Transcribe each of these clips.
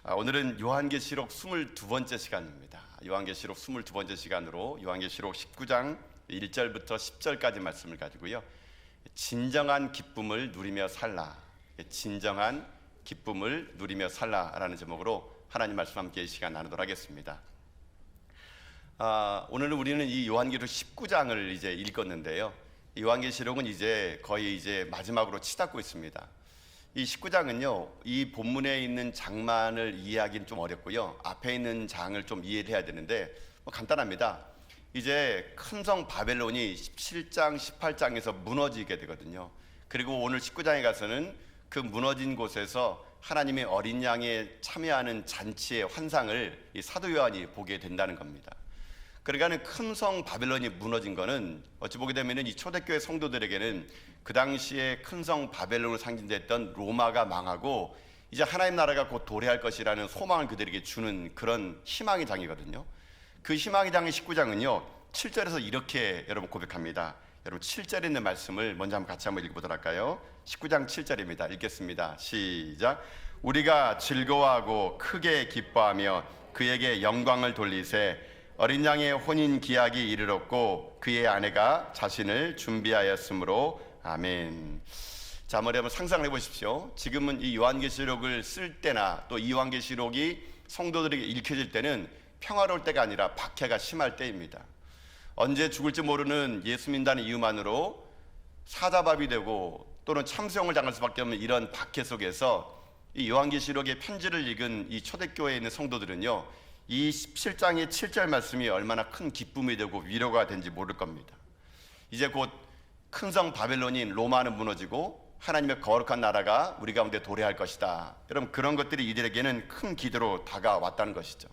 오늘은 요한계시록 22번째 시간입니다. 요한계시록 22번째 시간으로 요한계시록 19장 1절부터 10절까지 말씀을 가지고요, 진정한 기쁨을 누리며 살라, 진정한 기쁨을 누리며 살라라는 제목으로 하나님 말씀 함께 이 시간 나누도록 하겠습니다. 오늘은 우리는 이 요한계시록 19장을 이제 읽었는데요, 요한계시록은 이제 거의 마지막으로 치닫고 있습니다. 이 19장은요, 이 본문에 있는 장만을 이해하기는 좀 어렵고요, 앞에 있는 장을 좀 이해를 해야 되는데 간단합니다. 이제 큰 성 바벨론이 17장, 18장에서 무너지게 되거든요. 그리고 오늘 19장에 가서는 그 무너진 곳에서 하나님의 어린 양에 참여하는 잔치의 환상을 이 사도 요한이 보게 된다는 겁니다. 그러니까 큰 성 바벨론이 무너진 거는 어찌 보게 되면 이 초대교회 성도들에게는 그 당시에 큰 성 바벨론을 상징했던 로마가 망하고 이제 하나님 나라가 곧 도래할 것이라는 소망을 그들에게 주는 그런 희망의 장이거든요. 그 희망의 장의 19장은요 7절에서 이렇게 여러분 고백합니다. 여러분 7절에 있는 말씀을 먼저 같이 한번 읽어보도록 할까요? 19장 7절입니다. 읽겠습니다. 시작. 우리가 즐거워하고 크게 기뻐하며 그에게 영광을 돌리세. 어린 양의 혼인 기약이 이르렀고 그의 아내가 자신을 준비하였으므로 아멘. 자, 한번 상상을 해보십시오. 지금은 이 요한계시록을 쓸 때나 또 이 요한계시록이 성도들에게 읽혀질 때는 평화로울 때가 아니라 박해가 심할 때입니다. 언제 죽을지 모르는 예수 믿는다는 이유만으로 사자밥이 되고 또는 참수형을 당할 수밖에 없는 이런 박해 속에서 이 요한계시록의 편지를 읽은 이 초대교회에 있는 성도들은요, 이 17장의 7절 말씀이 얼마나 큰 기쁨이 되고 위로가 된지 모를 겁니다. 이제 곧 큰 성 바벨론인 로마는 무너지고 하나님의 거룩한 나라가 우리 가운데 도래할 것이다. 여러분, 그런 것들이 이들에게는 큰 기대로 다가왔다는 것이죠.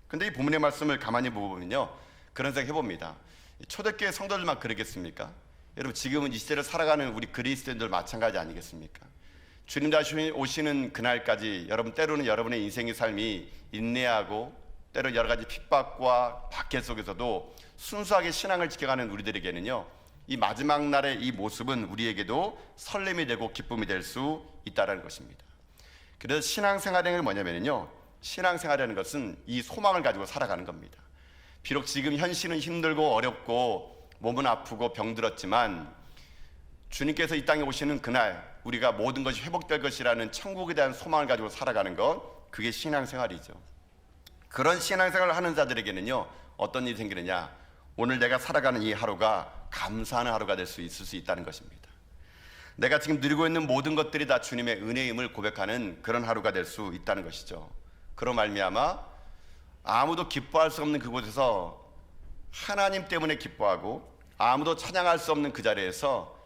근데 이 본문의 말씀을 가만히 보면요, 그런 생각 해봅니다. 초대교회 성도들만 그러겠습니까? 여러분, 지금은 이 시대를 살아가는 우리 그리스도인들 마찬가지 아니겠습니까? 주님 다시 오시는 그날까지 여러분, 때로는 여러분의 인생의 삶이 인내하고 때로 여러 가지 핍박과 박해 속에서도 순수하게 신앙을 지켜가는 우리들에게는요, 이 마지막 날의 이 모습은 우리에게도 설렘이 되고 기쁨이 될 수 있다는 것입니다. 그래서 신앙생활은 뭐냐면요, 신앙생활이라는 것은 이 소망을 가지고 살아가는 겁니다. 비록 지금 현실은 힘들고 어렵고 몸은 아프고 병들었지만 주님께서 이 땅에 오시는 그날 우리가 모든 것이 회복될 것이라는 천국에 대한 소망을 가지고 살아가는 것, 그게 신앙생활이죠. 그런 신앙생활을 하는 자들에게는요, 어떤 일이 생기느냐, 오늘 내가 살아가는 이 하루가 감사하는 하루가 될 수 있을 수 있다는 것입니다. 내가 지금 누리고 있는 모든 것들이 다 주님의 은혜임을 고백하는 그런 하루가 될 수 있다는 것이죠. 그로 말미암아 아무도 기뻐할 수 없는 그곳에서 하나님 때문에 기뻐하고 아무도 찬양할 수 없는 그 자리에서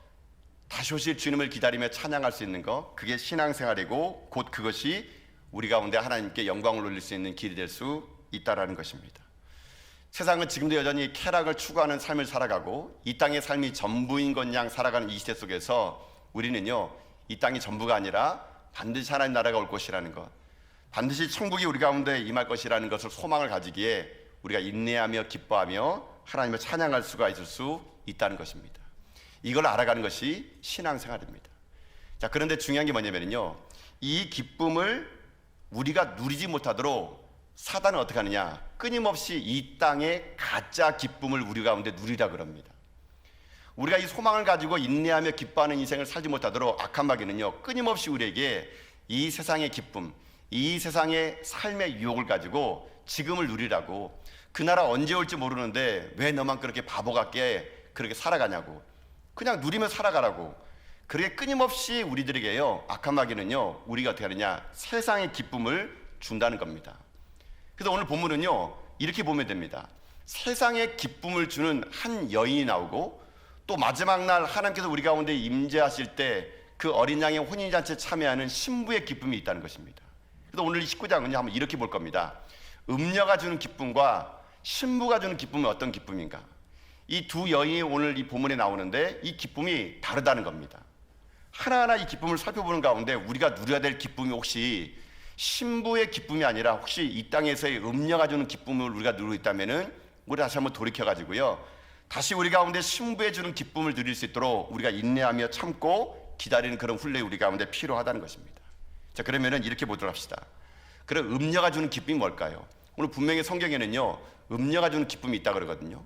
다시 오실 주님을 기다리며 찬양할 수 있는 것, 그게 신앙생활이고 곧 그것이 우리 가운데 하나님께 영광을 올릴 수 있는 길이 될 수 있다는 것입니다. 세상은 지금도 여전히 쾌락을 추구하는 삶을 살아가고 이 땅의 삶이 전부인 것 양 살아가는 이 시대 속에서 우리는요, 이 땅이 전부가 아니라 반드시 하나님 나라가 올 것이라는 것, 반드시 천국이 우리 가운데 임할 것이라는 것을 소망을 가지기에 우리가 인내하며 기뻐하며 하나님을 찬양할 수가 있을 수 있다는 것입니다. 이걸 알아가는 것이 신앙생활입니다. 자, 그런데 중요한 게 뭐냐면요, 이 기쁨을 우리가 누리지 못하도록 사단은 어떻게 하느냐, 끊임없이 이 땅의 가짜 기쁨을 우리 가운데 누리라 그럽니다. 우리가 이 소망을 가지고 인내하며 기뻐하는 인생을 살지 못하도록 악한 마귀는요, 끊임없이 우리에게 이 세상의 기쁨, 이 세상의 삶의 유혹을 가지고 지금을 누리라고, 그 나라 언제 올지 모르는데 왜 너만 그렇게 바보 같게 그렇게 살아가냐고, 그냥 누리며 살아가라고, 그렇게 끊임없이 우리들에게요, 악한 마귀는요, 우리가 어떻게 하느냐, 세상의 기쁨을 준다는 겁니다. 그래서 오늘 본문은요, 이렇게 보면 됩니다. 세상의 기쁨을 주는 한 여인이 나오고 또 마지막 날 하나님께서 우리 가운데 임재하실 때 그 어린 양의 혼인잔치에 참여하는 신부의 기쁨이 있다는 것입니다. 그래서 오늘 이 19장은요, 한번 이렇게 볼 겁니다. 음녀가 주는 기쁨과 신부가 주는 기쁨은 어떤 기쁨인가? 이 두 여인이 오늘 이 본문에 나오는데 이 기쁨이 다르다는 겁니다. 하나하나 이 기쁨을 살펴보는 가운데 우리가 누려야 될 기쁨이 혹시 신부의 기쁨이 아니라 혹시 이 땅에서의 음녀가 주는 기쁨을 우리가 누리고 있다면은 우리 다시 한번 돌이켜가지고요, 다시 우리 가운데 신부에 주는 기쁨을 누릴 수 있도록 우리가 인내하며 참고 기다리는 그런 훈련이 우리 가운데 필요하다는 것입니다. 자, 그러면은 이렇게 보도록 합시다. 그럼 음녀가 주는 기쁨이 뭘까요? 오늘 분명히 성경에는요, 음녀가 주는 기쁨이 있다 그러거든요.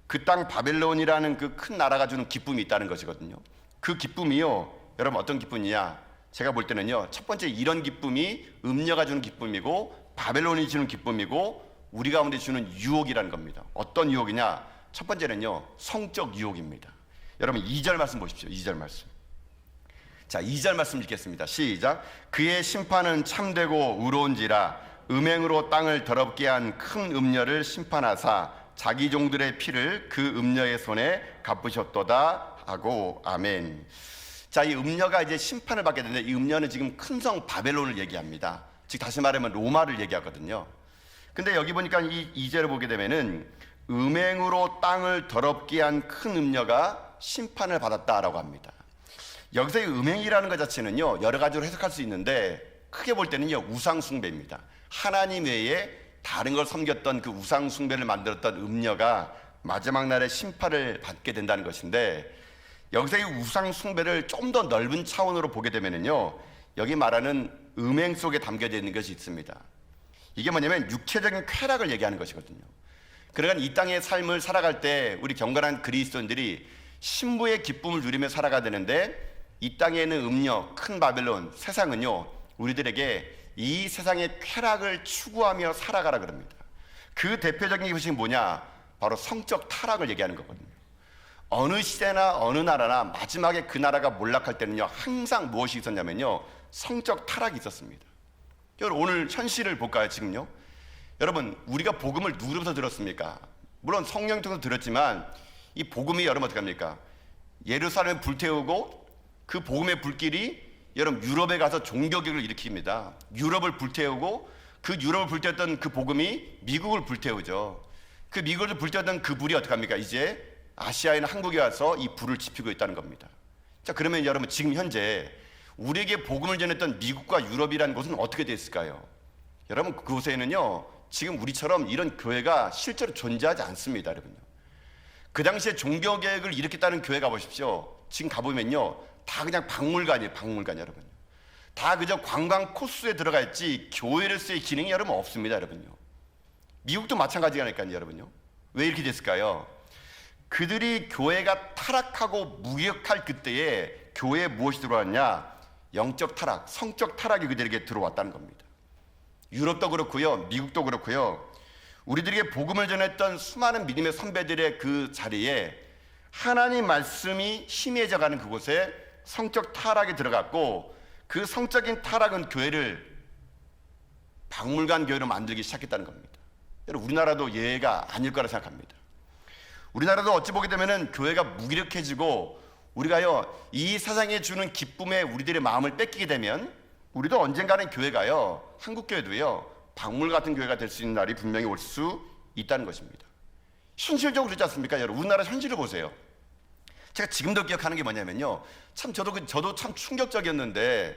그 땅 바벨론이라는 그 큰 나라가 주는 기쁨이 있다는 것이거든요. 그 기쁨이요, 여러분 어떤 기쁨이냐? 제가 볼 때는요, 첫 번째 이런 기쁨이 음녀가 주는 기쁨이고 바벨론이 주는 기쁨이고 우리 가운데 주는 유혹이라는 겁니다. 어떤 유혹이냐? 첫 번째는요, 성적 유혹입니다. 여러분 2절 말씀 보십시오. 2절 말씀. 자, 2절 말씀 읽겠습니다. 시작. 그의 심판은 참되고 의로운지라 음행으로 땅을 더럽게 한 큰 음녀를 심판하사 자기 종들의 피를 그 음녀의 손에 갚으셨도다 하고. 아멘. 자, 이 음녀가 이제 심판을 받게 되는데 이 음녀는 지금 큰 성 바벨론을 얘기합니다. 즉 다시 말하면 로마를 얘기하거든요. 근데 여기 보니까 이 2절을 보게 되면은 음행으로 땅을 더럽게 한 큰 음녀가 심판을 받았다라고 합니다. 여기서 이 음행이라는 것 자체는요, 여러 가지로 해석할 수 있는데 크게 볼 때는요, 우상 숭배입니다. 하나님 외에 다른 걸 섬겼던 그 우상 숭배를 만들었던 음녀가 마지막 날에 심판을 받게 된다는 것인데, 여기서 이 우상 숭배를 좀 더 넓은 차원으로 보게 되면은요, 여기 말하는 음행 속에 담겨져 있는 것이 있습니다. 이게 뭐냐면 육체적인 쾌락을 얘기하는 것이거든요. 그러니까 이 땅의 삶을 살아갈 때 우리 경건한 그리스도인들이 신부의 기쁨을 누리며 살아가야 되는데, 이 땅에 있는 음녀, 큰 바벨론, 세상은요, 우리들에게 이 세상의 쾌락을 추구하며 살아가라 그럽니다. 그 대표적인 것이 뭐냐? 바로 성적 타락을 얘기하는 거거든요. 어느 시대나 어느 나라나 마지막에 그 나라가 몰락할 때는요, 항상 무엇이 있었냐면요, 성적 타락이 있었습니다. 여러분 오늘 현실을 볼까요? 지금요, 여러분 우리가 복음을 누구로부터 들었습니까? 물론 성령 통해서 들었지만 이 복음이 여러분 어떻게 합니까? 예루살렘을 불태우고 그 복음의 불길이 여러분 유럽에 가서 종교개혁을 일으킵니다. 유럽을 불태우고 그 유럽을 불태웠던 그 복음이 미국을 불태우죠. 그 미국을 불태웠던 그 불이 어떻게 합니까? 이제 아시아에 있는 한국에 와서 이 불을 지피고 있다는 겁니다. 자, 그러면 여러분 지금 현재 우리에게 복음을 전했던 미국과 유럽이라는 곳은 어떻게 됐을까요? 여러분 그곳에는요, 지금 우리처럼 이런 교회가 실제로 존재하지 않습니다. 여러분요, 그 당시에 종교개혁을 일으켰다는 교회 가보십시오. 지금 가보면요, 다 그냥 박물관이에요. 박물관. 여러분 다 그저 관광 코스에 들어가 있지 교회로서의 기능이 여러분 없습니다. 여러분요, 미국도 마찬가지라니까요. 여러분요, 왜 이렇게 됐을까요? 그들이 교회가 타락하고 무기력할 그때에 교회에 무엇이 들어왔냐? 영적 타락, 성적 타락이 그들에게 들어왔다는 겁니다. 유럽도 그렇고요, 미국도 그렇고요, 우리들에게 복음을 전했던 수많은 믿음의 선배들의 그 자리에 하나님 말씀이 희미해져가는 그곳에 성적 타락이 들어갔고, 그 성적인 타락은 교회를 박물관 교회로 만들기 시작했다는 겁니다. 여러분 우리나라도 예외가 아닐 거라 생각합니다. 우리나라도 어찌 보게 되면은 교회가 무기력해지고 우리가요, 이 세상에 주는 기쁨에 우리들의 마음을 뺏기게 되면 우리도 언젠가는 교회가요, 한국 교회도요, 박물 같은 교회가 될 수 있는 날이 분명히 올 수 있다는 것입니다. 현실적으로 그렇지 않습니까? 여러분 우리나라 현실을 보세요. 제가 지금도 기억하는 게 뭐냐면요, 참 저도 참 충격적이었는데,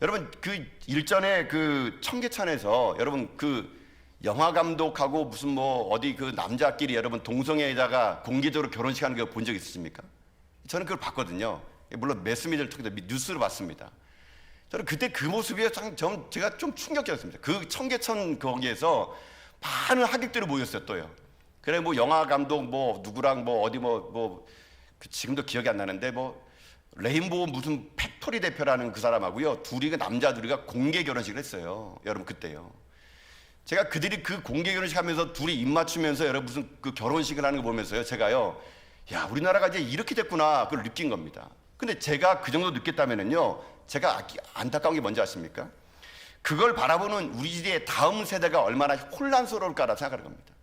여러분 그 일전에 그 청계천에서 여러분 그 영화 감독하고 무슨 뭐 어디 그 남자끼리 여러분 동성애에다가 공개적으로 결혼식 하는 거 본 적 있으십니까? 저는 그걸 봤거든요. 물론 매스미디어를 통해서 뉴스로 봤습니다. 저는 그때 그 모습이 제가 좀 충격적이었습니다. 그 청계천 거기에서 많은 하객들이 모였어요. 또요. 그래 뭐 영화 감독 뭐 누구랑 뭐 어디 지금도 기억이 안 나는데 뭐 레인보우 무슨 팩토리 대표라는 그 사람하고요, 둘이 남자 둘이가 공개 결혼식을 했어요. 여러분 그때요. 제가 그들이 그 공개 결혼식 하면서 둘이 입 맞추면서 여러분 무슨 그 결혼식을 하는 거 보면서요, 제가요, 야 우리나라가 이제 이렇게 됐구나 그걸 느낀 겁니다. 근데 제가 그 정도 느꼈다면은요, 제가 안타까운 게 뭔지 아십니까? 그걸 바라보는 우리의 다음 세대가 얼마나 혼란스러울까라고 생각하는 겁니다.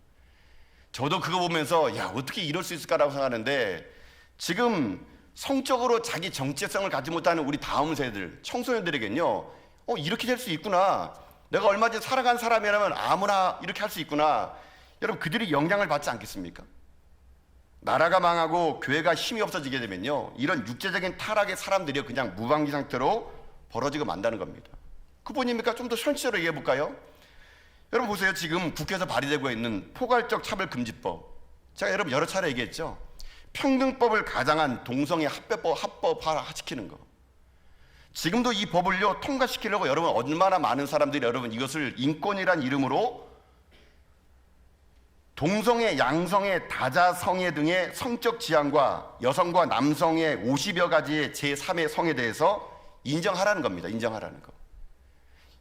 저도 그거 보면서 야 어떻게 이럴 수 있을까라고 생각하는데, 지금 성적으로 자기 정체성을 갖지 못하는 우리 다음 세대들, 청소년들에겐요, 이렇게 될 수 있구나, 내가 얼마 전에 살아간 사람이라면 아무나 이렇게 할 수 있구나, 여러분 그들이 영향을 받지 않겠습니까? 나라가 망하고 교회가 힘이 없어지게 되면요, 이런 육체적인 타락의 사람들이 그냥 무방비 상태로 벌어지고 만다는 겁니다. 그뿐입니까? 좀 더 현실적으로 얘기해 볼까요? 여러분 보세요. 지금 국회에서 발의되고 있는 포괄적 차별금지법, 제가 여러분 여러 차례 얘기했죠. 평등법을 가장한 동성애 합법화시키는 거. 지금도 이 법을요 통과시키려고 여러분 얼마나 많은 사람들이 여러분 이것을 인권이란 이름으로 동성애, 양성애, 다자성애 등의 성적 지향과 여성과 남성의 50여 가지의 제3의 성에 대해서 인정하라는 겁니다. 인정하라는 거.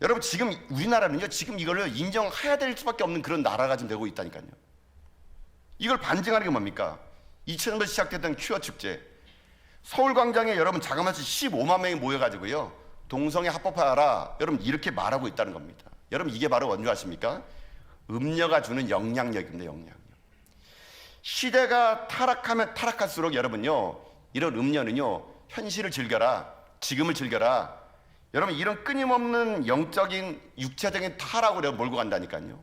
여러분 지금 우리나라는요 지금 이거를 인정해야 될 수밖에 없는 그런 나라가 지금 되고 있다니까요. 이걸 반증하는 게 뭡니까? 2000년부터 시작됐던 퀴어 축제. 서울광장에 여러분 자그마치 15만 명이 모여가지고요 동성애 합법화하라 여러분 이렇게 말하고 있다는 겁니다. 여러분 이게 바로 뭔지 아십니까? 음녀가 주는 영향력입니다. 영향력. 시대가 타락하면 타락할수록 여러분요 이런 음녀는요 현실을 즐겨라, 지금을 즐겨라. 여러분 이런 끊임없는 영적인 육체적인 타락으로 몰고 간다니까요.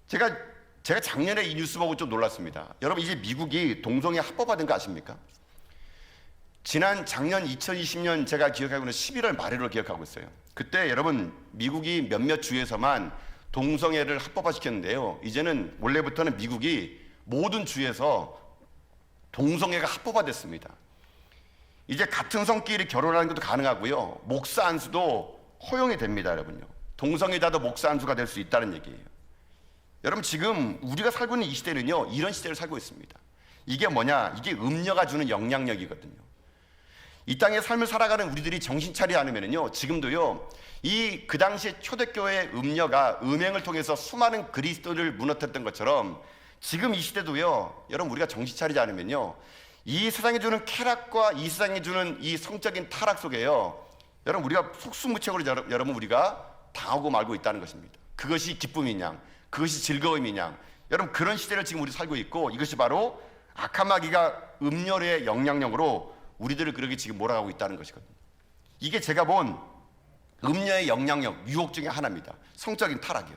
제가 작년에 이 뉴스 보고 좀 놀랐습니다. 여러분 이제 미국이 동성애 합법화된 거 아십니까? 작년 2020년 제가 기억하고는 11월 말으로 기억하고 있어요. 그때 여러분 미국이 몇몇 주에서만 동성애를 합법화시켰는데요. 이제는 원래부터는 미국이 모든 주에서 동성애가 합법화됐습니다. 이제 같은 성끼리 결혼하는 것도 가능하고요. 목사 안수도 허용이 됩니다, 여러분요. 동성애자도 목사 안수가 될 수 있다는 얘기예요. 여러분 지금 우리가 살고 있는 이 시대는요. 이런 시대를 살고 있습니다. 이게 뭐냐? 이게 음녀가 주는 영향력이거든요. 이 땅의 삶을 살아가는 우리들이 정신 차리지 않으면요. 지금도요. 그 당시에 초대교회 음녀가 음행을 통해서 수많은 그리스도를 무너뜨렸던 것처럼 지금 이 시대도요. 여러분 우리가 정신 차리지 않으면요. 이 세상이 주는 쾌락과 이 세상이 주는 이 성적인 타락 속에요. 여러분 우리가 속수무책으로 여러분 우리가 당하고 말고 있다는 것입니다. 그것이 기쁨이냐, 그것이 즐거움이냐. 여러분 그런 시대를 지금 우리 살고 있고 이것이 바로 악한 마귀가 음녀의 영향력으로 우리들을 그렇게 지금 몰아가고 있다는 것이거든요. 이게 제가 본 음녀의 영향력, 유혹 중에 하나입니다. 성적인 타락이요.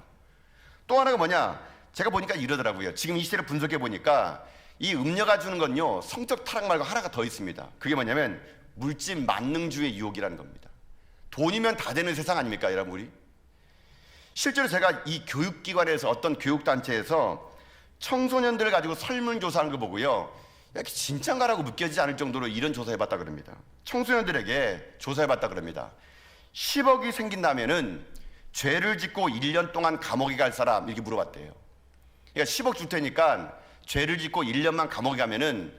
또 하나가 뭐냐? 제가 보니까 이러더라고요. 지금 이 시대를 분석해 보니까 이 음녀가 주는 건요 성적 타락 말고 하나가 더 있습니다. 그게 뭐냐면 물질 만능주의 유혹이라는 겁니다. 돈이면 다 되는 세상 아닙니까, 여러분 우리? 실제로 제가 이 교육기관에서 어떤 교육단체에서 청소년들을 가지고 설문조사하는 거 보고요. 이렇게 진짠가라고 느껴지지 않을 정도로 이런 조사해봤다 그럽니다. 청소년들에게 조사해봤다 그럽니다. 10억이 생긴다면은 죄를 짓고 1년 동안 감옥에 갈 사람 이렇게 물어봤대요. 그러니까 10억 줄 테니까 죄를 짓고 1년만 감옥에 가면은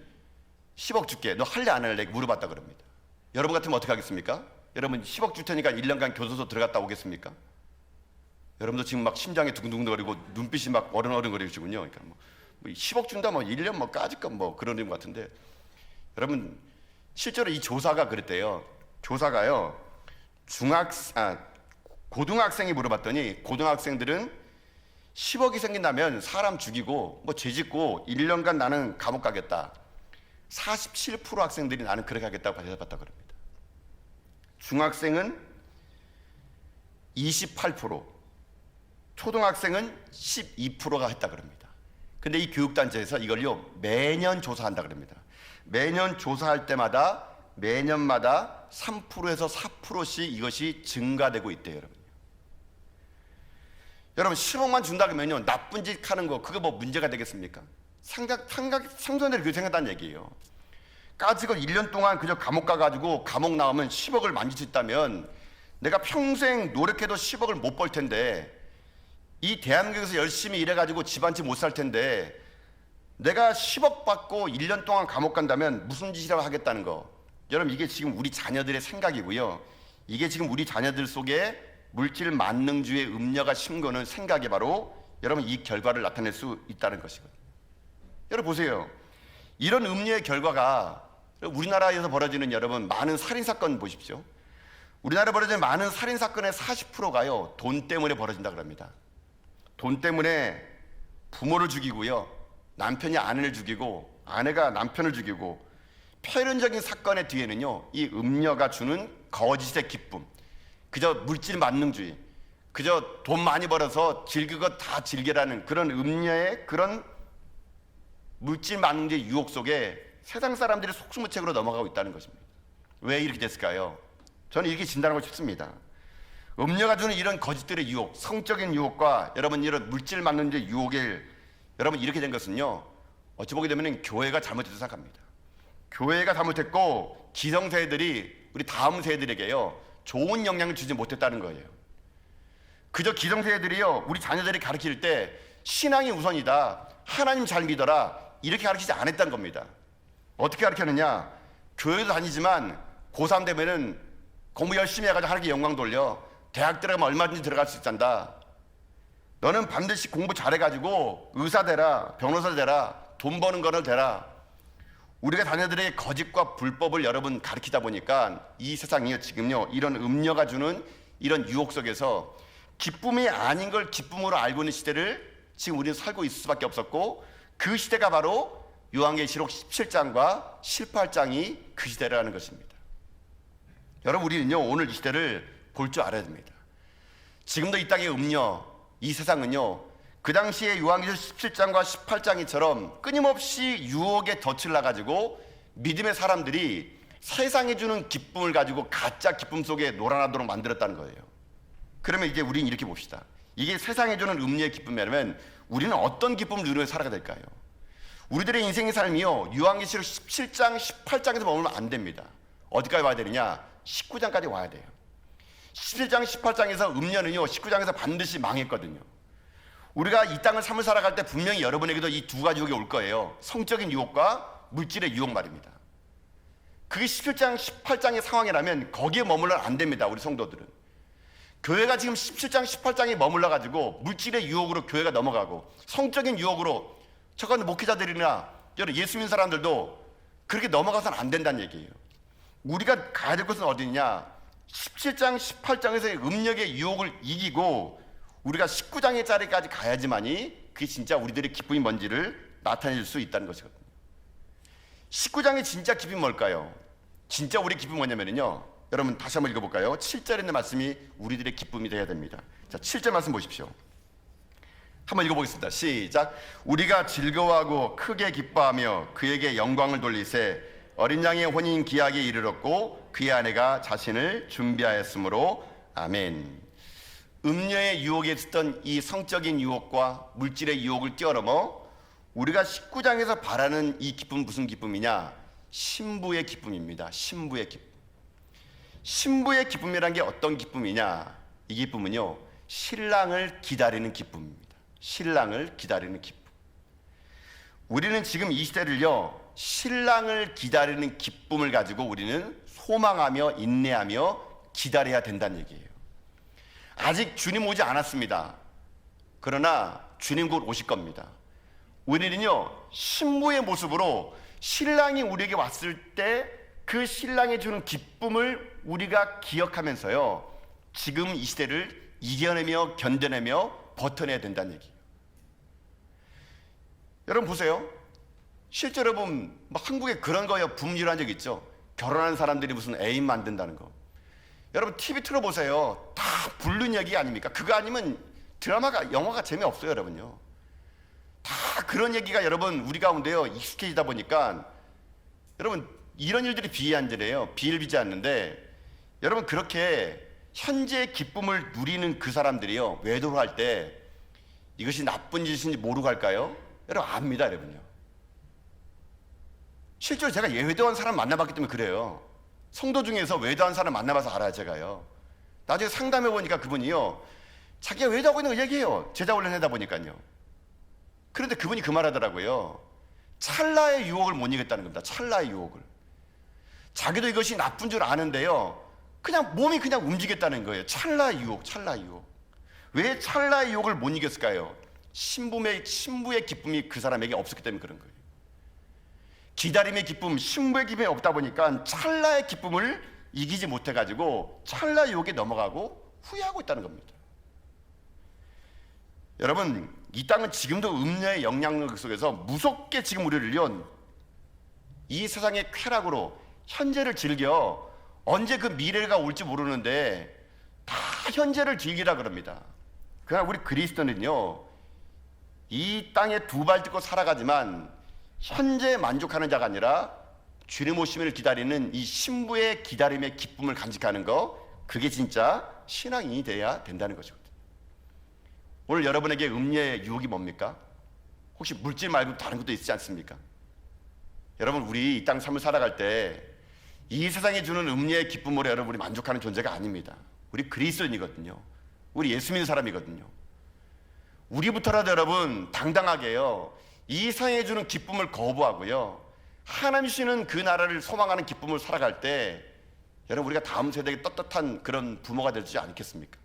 10억 줄게. 너 할래 안 할래? 물어봤다 그럽니다. 여러분 같으면 어떻게 하겠습니까? 여러분 10억 줄 테니까 1년간 교도소 들어갔다 오겠습니까? 여러분도 지금 막 심장이 두근두근거리고 눈빛이 막 어른어른거리시군요. 그러니까 뭐 10억 준다 뭐 1년 뭐 까짓 건뭐 그런 것 같은데 여러분 실제로 이 조사가 그랬대요. 조사가요. 고등학생이 물어봤더니 고등학생들은 10억이 생긴다면 사람 죽이고 뭐 죄 짓고 1년간 나는 감옥 가겠다. 47% 학생들이 나는 그렇게 하겠다고 대답했다 그럽니다. 중학생은 28%, 초등학생은 12%가 했다 그럽니다. 근데 이 교육단체에서 이걸요 매년 조사한다 그럽니다. 매년 조사할 때마다 매년마다 3%에서 4%씩 이것이 증가되고 있대요, 여러분. 여러분 10억만 준다 그러면요 나쁜 짓 하는 거 그거 뭐 문제가 되겠습니까? 상소년들이 그렇게 생각한다는 얘기예요. 까짓거 1년 동안 그저 감옥 가가지고 감옥 나오면 10억을 만질 수 있다면 내가 평생 노력해도 10억을 못 벌 텐데 이 대한민국에서 열심히 일해가지고 집 한 채 못 살 텐데 내가 10억 받고 1년 동안 감옥 간다면 무슨 짓이라고 하겠다는 거. 여러분 이게 지금 우리 자녀들의 생각이고요. 이게 지금 우리 자녀들 속에 물질 만능주의 음녀가 심거는 생각이 바로 여러분 이 결과를 나타낼 수 있다는 것이거든요. 여러분 보세요. 이런 음녀의 결과가 우리나라에서 벌어지는 여러분 많은 살인사건 보십시오. 우리나라에 벌어지는 많은 살인사건의 40%가요 돈 때문에 벌어진다 그럽니다. 돈 때문에 부모를 죽이고요. 남편이 아내를 죽이고 아내가 남편을 죽이고 폐륜적인 사건의 뒤에는요. 이 음녀가 주는 거짓의 기쁨. 그저 물질 만능주의. 그저 돈 많이 벌어서 즐길 것 다 즐기라는 그런 음녀의 그런 물질 만능주의 유혹 속에 세상 사람들이 속수무책으로 넘어가고 있다는 것입니다. 왜 이렇게 됐을까요? 저는 이렇게 진단하고 싶습니다. 음녀가 주는 이런 거짓들의 유혹, 성적인 유혹과 여러분 이런 물질 만능주의 유혹에 여러분 이렇게 된 것은요. 어찌 보게 되면 교회가 잘못했다고 생각합니다. 교회가 잘못했고 기성세들이 우리 다음 세대들에게요 좋은 영향을 주지 못했다는 거예요. 그저 기성세대들이요 우리 자녀들이 가르칠 때 신앙이 우선이다, 하나님 잘 믿어라, 이렇게 가르치지 않았다는 겁니다. 어떻게 가르쳤느냐? 교회도 다니지만 고3 되면은 공부 열심히 해가지고 하나님께 영광 돌려, 대학 들어가면 얼마든지 들어갈 수 있단다, 너는 반드시 공부 잘해가지고 의사 되라, 변호사 되라, 돈 버는 거를 되라. 우리가 자녀들의 거짓과 불법을 여러분 가르치다 보니까 이 세상이요 지금요 이런 음녀가 주는 이런 유혹 속에서 기쁨이 아닌 걸 기쁨으로 알고 있는 시대를 지금 우리는 살고 있을 수밖에 없었고, 그 시대가 바로 요한계시록 17장과 18장이 그 시대라는 것입니다. 여러분, 우리는요 오늘 이 시대를 볼 줄 알아야 됩니다. 지금도 이 땅의 음녀, 이 세상은요 그 당시에 요한계시록 17장과 18장이처럼 끊임없이 유혹에 덫을 놔가지고 믿음의 사람들이 세상에 주는 기쁨을 가지고 가짜 기쁨 속에 놀아나도록 만들었다는 거예요. 그러면 이제 우리는 이렇게 봅시다. 이게 세상에 주는 음료의 기쁨이라면 우리는 어떤 기쁨을 누리며 살아가야 될까요? 우리들의 인생의 삶이요 요한계시록 17장 18장에서 머물면 안 됩니다. 어디까지 와야 되느냐? 19장까지 와야 돼요. 17장 18장에서 음료는요 19장에서 반드시 망했거든요. 우리가 이 땅을 삶을 살아갈 때 분명히 여러분에게도 이 두 가지 유혹이 올 거예요. 성적인 유혹과 물질의 유혹 말입니다. 그게 17장 18장의 상황이라면 거기에 머물러 안 됩니다. 우리 성도들은 교회가 지금 17장 18장에 머물러 가지고 물질의 유혹으로 교회가 넘어가고 성적인 유혹으로 저건 목회자들이나 여러 예수 믿는 사람들도 그렇게 넘어가서는 안 된다는 얘기예요. 우리가 가야 될 곳은 어디냐? 17장 18장에서의 음력의 유혹을 이기고 우리가 19장의 자리까지 가야지만이 그게 진짜 우리들의 기쁨이 뭔지를 나타낼 수 있다는 것이거든요. 19장의 진짜 기쁨이 뭘까요? 진짜 우리의 기쁨이 뭐냐면요, 여러분 다시 한번 읽어볼까요? 7절에 있는 말씀이 우리들의 기쁨이 되어야 됩니다. 자, 7절 말씀 보십시오. 한번 읽어보겠습니다. 시작. 우리가 즐거워하고 크게 기뻐하며 그에게 영광을 돌리세 어린 양의 혼인 기약에 이르렀고 그의 아내가 자신을 준비하였으므로 아멘. 음녀의 유혹에 있었던 이 성적인 유혹과 물질의 유혹을 뛰어넘어 우리가 19장에서 바라는 이 기쁨은 무슨 기쁨이냐? 신부의 기쁨입니다. 신부의 기쁨. 신부의 기쁨이란 게 어떤 기쁨이냐? 이 기쁨은요 신랑을 기다리는 기쁨입니다. 신랑을 기다리는 기쁨. 우리는 지금 이 시대를요 신랑을 기다리는 기쁨을 가지고 우리는 소망하며 인내하며 기다려야 된다는 얘기예요. 아직 주님 오지 않았습니다. 그러나 주님 곧 오실 겁니다. 우리는요 신부의 모습으로 신랑이 우리에게 왔을 때 그 신랑이 주는 기쁨을 우리가 기억하면서요 지금 이 시대를 이겨내며 견뎌내며 버텨내야 된다는 얘기예요. 여러분 보세요. 실제로 보면 한국에 그런 거요 붐일한 적 있죠. 결혼한 사람들이 무슨 애인 만든다는 거. 여러분 TV 틀어보세요. 다 불륜 얘기 아닙니까? 그거 아니면 드라마가 영화가 재미없어요. 여러분요 다 그런 얘기가 여러분 우리 가운데요 익숙해지다 보니까 여러분 이런 일들이 비일비재해요. 비일비재 않는데 여러분 그렇게 현재의 기쁨을 누리는 그 사람들이요 외도를 할 때 이것이 나쁜 짓인지 모르고 할까요? 여러분 압니다. 여러분요 실제로 제가 외도한 사람 만나봤기 때문에 그래요. 성도 중에서 외도한 사람 만나봐서 알아요. 제가요 나중에 상담해 보니까 그분이요 자기가 외도하고 있는 거 얘기해요. 제자 훈련하다 보니까요. 그런데 그분이 그 말하더라고요. 찰나의 유혹을 못 이겼다는 겁니다. 찰나의 유혹을. 자기도 이것이 나쁜 줄 아는데요 그냥 몸이 그냥 움직였다는 거예요. 찰나의 유혹, 찰나의 유혹. 왜 찰나의 유혹을 못 이겼을까요? 신부의 기쁨이 그 사람에게 없었기 때문에 그런 거예요. 기다림의 기쁨, 신부의 기쁨이 없다 보니까 찰나의 기쁨을 이기지 못해가지고 찰나의 유혹에 넘어가고 후회하고 있다는 겁니다. 여러분 이 땅은 지금도 음녀의 영향력 속에서 무섭게 지금 우리를요 이 세상의 쾌락으로 현재를 즐겨 언제 그 미래가 올지 모르는데 다 현재를 즐기라 그럽니다. 그러나 우리 그리스도는요 이 땅에 두 발 딛고 살아가지만 현재에 만족하는 자가 아니라 주님 오심을 기다리는 이 신부의 기다림의 기쁨을 간직하는 거, 그게 진짜 신앙이 돼야 된다는 것이거든요. 오늘 여러분에게 음녀의 유혹이 뭡니까? 혹시 물질 말고 다른 것도 있지 않습니까? 여러분 우리 이 땅 삶을 살아갈 때 이 세상에 주는 음료의 기쁨으로 여러분이 만족하는 존재가 아닙니다. 우리 그리스도인이거든요. 우리 예수 믿는 사람이거든요. 우리부터라도 여러분 당당하게요, 이 세상에 주는 기쁨을 거부하고요, 하나님 주시는 그 나라를 소망하는 기쁨을 살아갈 때 여러분 우리가 다음 세대에 떳떳한 그런 부모가 되지 않겠습니까?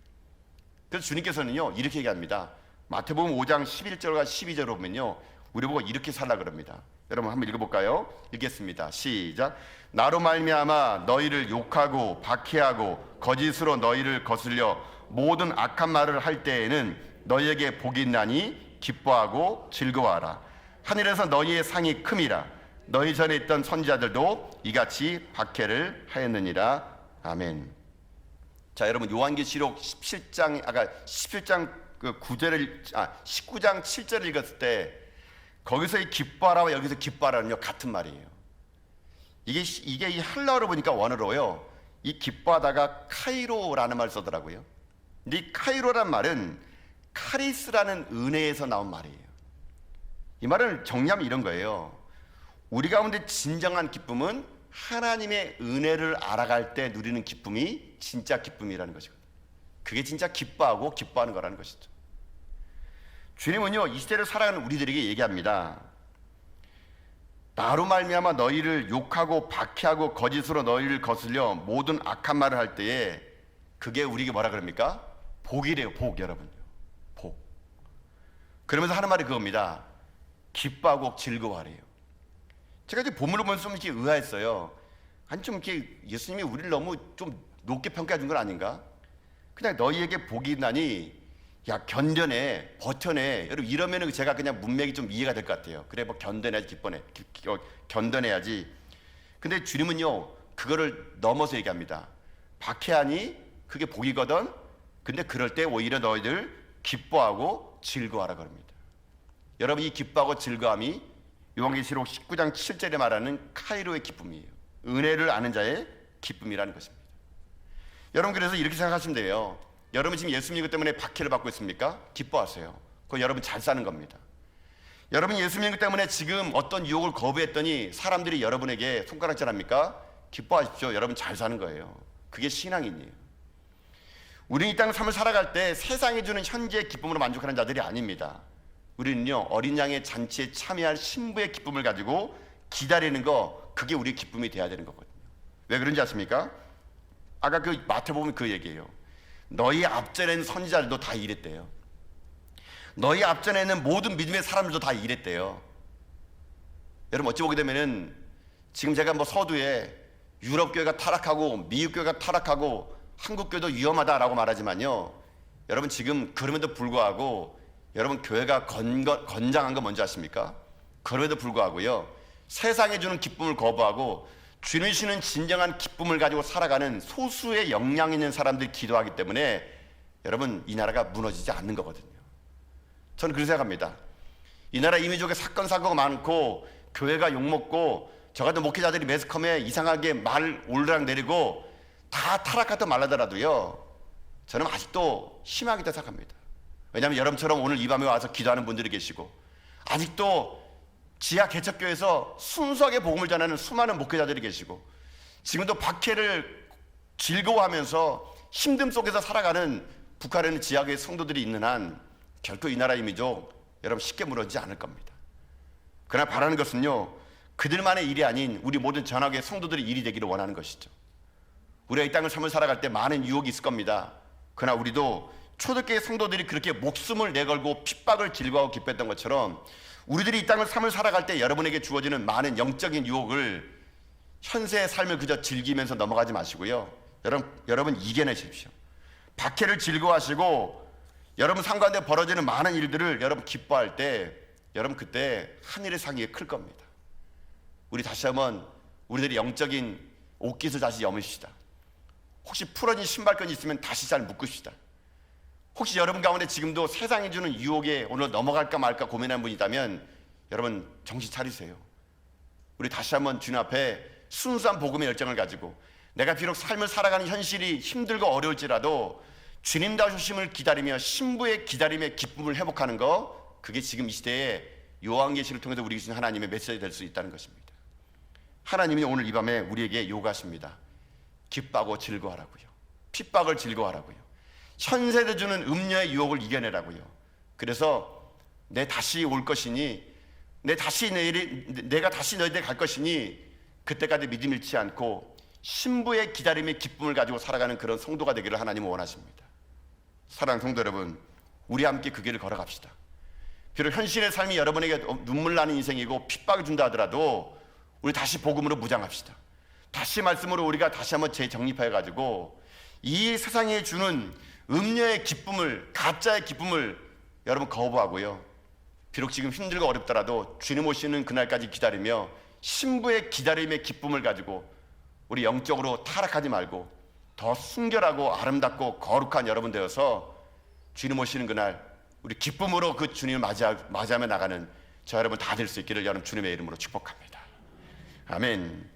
그래서 주님께서는요 이렇게 얘기합니다. 마태복음 5장 11절과 12절을 보면요, 우리 보고 이렇게 살라 그럽니다. 여러분 한번 읽어볼까요? 읽겠습니다. 시작. 나로 말미암아 너희를 욕하고 박해하고 거짓으로 너희를 거슬려 모든 악한 말을 할 때에는 너희에게 복이 있나니 기뻐하고 즐거워하라. 하늘에서 너희의 상이 큼이라. 너희 전에 있던 선지자들도 이같이 박해를 하였느니라. 아멘. 자, 여러분 요한계시록 17장 아까 17장 그 19장 7절을 읽었을 때 거기서 이 기뻐하라와 여기서 기뻐하라는요 같은 말이에요. 이게 이 헬라어로 보니까 원어로요, 이 기뻐하다가 카이로라는 말을 쓰더라고요. 근데 이 카이로란 말은 카리스라는 은혜에서 나온 말이에요. 이 말을 정리하면 이런 거예요. 우리 가운데 진정한 기쁨은 하나님의 은혜를 알아갈 때 누리는 기쁨이 진짜 기쁨이라는 것이거든요. 그게 진짜 기뻐하고 기뻐하는 거라는 것이죠. 주님은요 이 시대를 살아가는 우리들에게 얘기합니다. 나로 말미암아 너희를 욕하고 박해하고 거짓으로 너희를 거슬려 모든 악한 말을 할 때에 그게 우리에게 뭐라 그럽니까? 복이래요. 복. 여러분, 복. 그러면서 하는 말이 그겁니다. 기뻐하고 즐거워하래요. 제가 이제 본문을 보면서 좀 이렇게 의아했어요. 아니 좀 이렇게 예수님이 우리를 너무 좀 높게 평가해 준 건 아닌가? 그냥 너희에게 복이 있나니 야 견뎌내, 버텨내. 여러분 이러면은 제가 그냥 문맥이 좀 이해가 될 것 같아요. 그래 뭐 견뎌내야지, 견뎌내야지. 근데 주님은요 그거를 넘어서 얘기합니다. 박해하니 그게 복이거든. 근데 그럴 때 오히려 너희들 기뻐하고 즐거워하라 그럽니다. 여러분 이 기뻐하고 즐거움이 요한계시록 19장 7절에 말하는 카이로의 기쁨이에요. 은혜를 아는 자의 기쁨이라는 것입니다. 여러분 그래서 이렇게 생각하시면 돼요. 여러분 지금 예수 믿는 것 때문에 박해를 받고 있습니까? 기뻐하세요. 그거 여러분 잘 사는 겁니다. 여러분 예수 믿는 것 때문에 지금 어떤 유혹을 거부했더니 사람들이 여러분에게 손가락질합니까? 기뻐하십시오. 여러분 잘 사는 거예요. 그게 신앙인이에요. 우리는 이 땅 삶을 살아갈 때 세상이 주는 현재의 기쁨으로 만족하는 자들이 아닙니다. 우리는요 어린 양의 잔치에 참여할 신부의 기쁨을 가지고 기다리는 거, 그게 우리의 기쁨이 돼야 되는 거거든요. 왜 그런지 아십니까? 아까 그 마태복음 그 얘기예요. 너희 앞전에 있는 선지자들도 다 이랬대요. 너희 앞전에 있는 모든 믿음의 사람들도 다 이랬대요. 여러분 어찌 보게 되면은 지금 제가 뭐 서두에 유럽 교회가 타락하고 미국 교회가 타락하고 한국 교회도 위험하다라고 말하지만요, 여러분 지금 그럼에도 불구하고 여러분 교회가 건장한 건 뭔지 아십니까? 그럼에도 불구하고요 세상에 주는 기쁨을 거부하고 주님 주시는 진정한 기쁨을 가지고 살아가는 소수의 역량 있는 사람들이 기도하기 때문에 여러분 이 나라가 무너지지 않는 거거든요. 저는 그렇게 생각합니다. 이 나라 이민족의 사건 사고가 많고 교회가 욕먹고 저 같은 목회자들이 매스컴에 이상하게 말 올르락 내리고 다 타락하다 말하더라도요 저는 아직도 희망이다 생각합니다. 왜냐하면 여러분처럼 오늘 이 밤에 와서 기도하는 분들이 계시고 아직도 지하 개척교회에서 순수하게 복음을 전하는 수많은 목회자들이 계시고 지금도 박해를 즐거워하면서 힘듦 속에서 살아가는 북한에 있는 지하교회 성도들이 있는 한 결코 이 나라의 민족 여러분 쉽게 무너지지 않을 겁니다. 그러나 바라는 것은요 그들만의 일이 아닌 우리 모든 전하교회 성도들의 일이 되기를 원하는 것이죠. 우리가 이 땅을 삶을 살아갈 때 많은 유혹이 있을 겁니다. 그러나 우리도 초대교회 성도들이 그렇게 목숨을 내걸고 핍박을 즐거워하고 기뻐했던 것처럼 우리들이 이 땅을 삶을 살아갈 때 여러분에게 주어지는 많은 영적인 유혹을 현세의 삶을 그저 즐기면서 넘어가지 마시고요 여러분 이겨내십시오. 박해를 즐거워하시고 여러분 삶 가운데 벌어지는 많은 일들을 여러분 기뻐할 때 여러분 그때 하늘의 상이 클 겁니다. 우리 다시 한번 우리들의 영적인 옷깃을 다시 여미시다. 혹시 풀어진 신발끈이 있으면 다시 잘 묶읍시다. 혹시 여러분 가운데 지금도 세상이 주는 유혹에 오늘 넘어갈까 말까 고민하는 분이 있다면 여러분 정신 차리세요. 우리 다시 한번 주님 앞에 순수한 복음의 열정을 가지고 내가 비록 삶을 살아가는 현실이 힘들고 어려울지라도 주님 다오심을 기다리며 신부의 기다림의 기쁨을 회복하는 거, 그게 지금 이 시대에 요한계시를 통해서 우리에게 주신 하나님의 메시지 될 수 있다는 것입니다. 하나님이 오늘 이 밤에 우리에게 요구하십니다. 기뻐하고 즐거워하라고요. 핍박을 즐거워하라고요. 현세대 주는 음녀의 유혹을 이겨내라고요. 그래서 내 다시 올 것이니, 내가 다시 너희들 갈 것이니 그때까지 믿음 잃지 않고 신부의 기다림의 기쁨을 가지고 살아가는 그런 성도가 되기를 하나님은 원하십니다. 사랑하는 성도 여러분, 우리 함께 그 길을 걸어갑시다. 비록 현실의 삶이 여러분에게 눈물 나는 인생이고 핍박을 준다 하더라도 우리 다시 복음으로 무장합시다. 다시 말씀으로 우리가 다시 한번 재정립해 가지고 이 세상에 주는 음녀의 기쁨을, 가짜의 기쁨을 여러분 거부하고요, 비록 지금 힘들고 어렵더라도 주님 오시는 그날까지 기다리며 신부의 기다림의 기쁨을 가지고 우리 영적으로 타락하지 말고 더 순결하고 아름답고 거룩한 여러분 되어서 주님 오시는 그날 우리 기쁨으로 그 주님을 맞이하며 나가는 저 여러분 다 될 수 있기를 여러분 주님의 이름으로 축복합니다. 아멘.